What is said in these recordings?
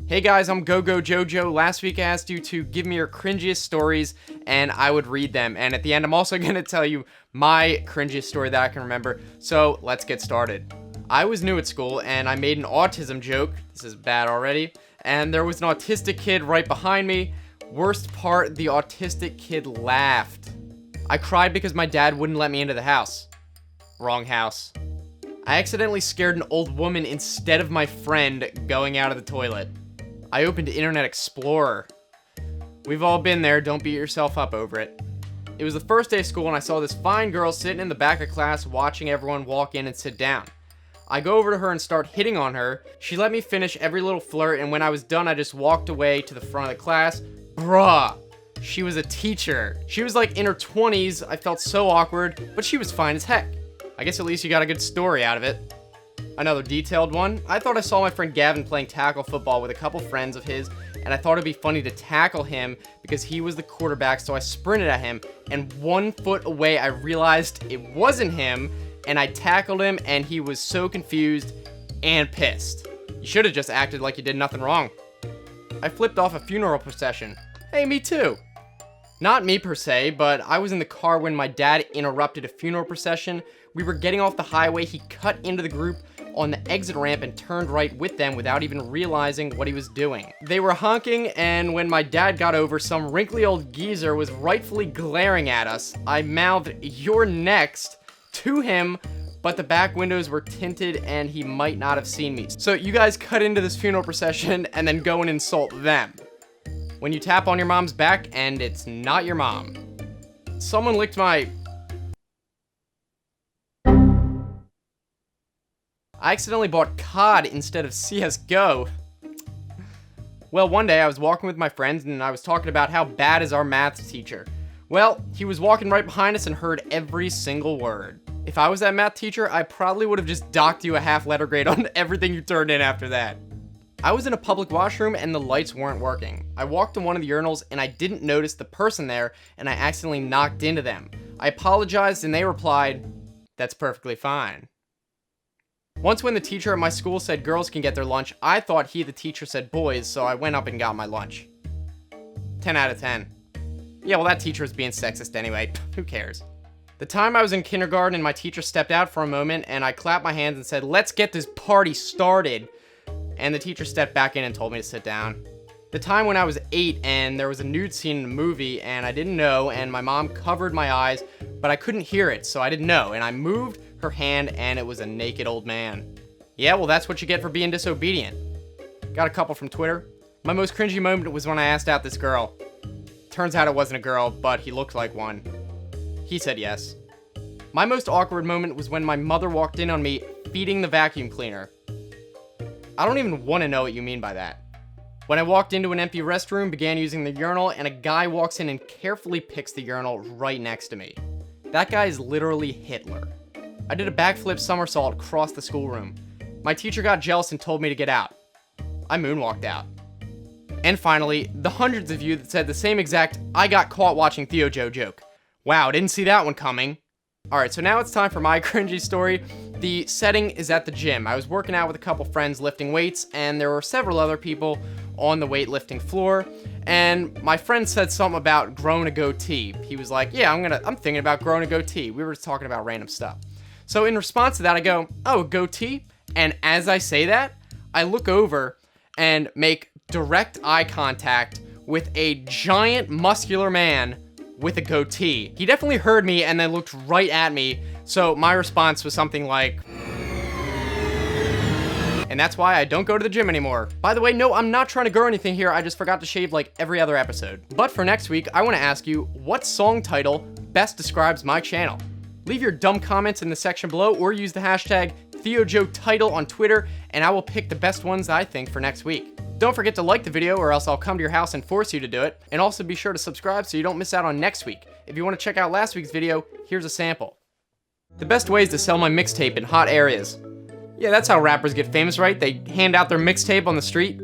Hey guys, I'm ThioJoe. Last week I asked you to give me your cringiest stories and I would read them. And at the end, I'm also going to tell you my cringiest story that I can remember. So let's get started. I was new at school and I made an autism joke. This is bad already. And there was an autistic kid right behind me. Worst part, the autistic kid laughed. I cried because my dad wouldn't let me into the house. Wrong house. I accidentally scared an old woman instead of my friend going out of the toilet. I opened Internet Explorer. We've all been there, don't beat yourself up over it. It was the first day of school and I saw this fine girl sitting in the back of class watching everyone walk in and sit down. I go over to her and start hitting on her. She let me finish every little flirt, and when I was done I just walked away to the front of the class. Bruh, she was a teacher. She was like in her 20s. I felt so awkward, but she was fine as heck. I guess at least you got a good story out of it. Another detailed one. I thought I saw my friend Gavin playing tackle football with a couple friends of his, and I thought it'd be funny to tackle him because he was the quarterback, so I sprinted at him, and 1 foot away I realized it wasn't him, and I tackled him, and he was so confused and pissed. You should have just acted like you did nothing wrong. I flipped off a funeral procession. Hey, me too. Not me per se, but I was in the car when my dad interrupted a funeral procession. We were getting off the highway, he cut into the group on the exit ramp and turned right with them without even realizing what he was doing. They were honking, and when my dad got over, some wrinkly old geezer was rightfully glaring at us. I mouthed, "You're next," to him, but the back windows were tinted and he might not have seen me. So you guys cut into this funeral procession and then go and insult them. When you tap on your mom's back and it's not your mom. Someone licked my... I accidentally bought COD instead of CSGO. Well, one day I was walking with my friends and I was talking about how bad is our math teacher. Well, he was walking right behind us and heard every single word. If I was that math teacher, I probably would have just docked you a half letter grade on everything you turned in after that. I was in a public washroom and the lights weren't working. I walked to one of the urinals and I didn't notice the person there and I accidentally knocked into them. I apologized and they replied, "That's perfectly fine." Once when the teacher at my school said girls can get their lunch, I thought the teacher said boys, so I went up and got my lunch. 10 out of 10. Yeah, well that teacher was being sexist anyway, who cares? The time I was in kindergarten and my teacher stepped out for a moment and I clapped my hands and said, "Let's get this party started." And the teacher stepped back in and told me to sit down. The time when I was 8 and there was a nude scene in a movie and I didn't know and my mom covered my eyes, but I couldn't hear it, so I didn't know, and I moved her hand and it was a naked old man. Yeah, well that's what you get for being disobedient. Got a couple from Twitter. My most cringy moment was when I asked out this girl. Turns out it wasn't a girl, but he looked like one. He said yes. My most awkward moment was when my mother walked in on me feeding the vacuum cleaner. I don't even want to know what you mean by that. When I walked into an empty restroom, began using the urinal, and a guy walks in and carefully picks the urinal right next to me. That guy is literally Hitler. I did a backflip somersault across the schoolroom. My teacher got jealous and told me to get out. I moonwalked out. And finally, the hundreds of you that said the same exact "I got caught watching ThioJoe" joke. Wow, didn't see that one coming. Alright, so now it's time for my cringy story. The setting is at the gym. I was working out with a couple friends lifting weights, and there were several other people on the weightlifting floor, and my friend said something about growing a goatee. He was like, "Yeah, I'm thinking about growing a goatee." We were just talking about random stuff. So in response to that, I go, "Oh, a goatee?" And as I say that, I look over and make direct eye contact with a giant muscular man with a goatee. He definitely heard me and then looked right at me, so my response was something like... And that's why I don't go to the gym anymore. By the way, no, I'm not trying to grow anything here, I just forgot to shave like every other episode. But for next week, I want to ask you, what song title best describes my channel? Leave your dumb comments in the section below or use the hashtag ThioJoeTitle on Twitter, and I will pick the best ones I think for next week. Don't forget to like the video or else I'll come to your house and force you to do it. And also be sure to subscribe so you don't miss out on next week. If you want to check out last week's video, here's a sample. The best ways to sell my mixtape in hot areas. Yeah, that's how rappers get famous, right? They hand out their mixtape on the street.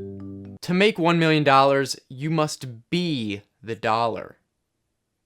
To make $1 million, you must be the dollar.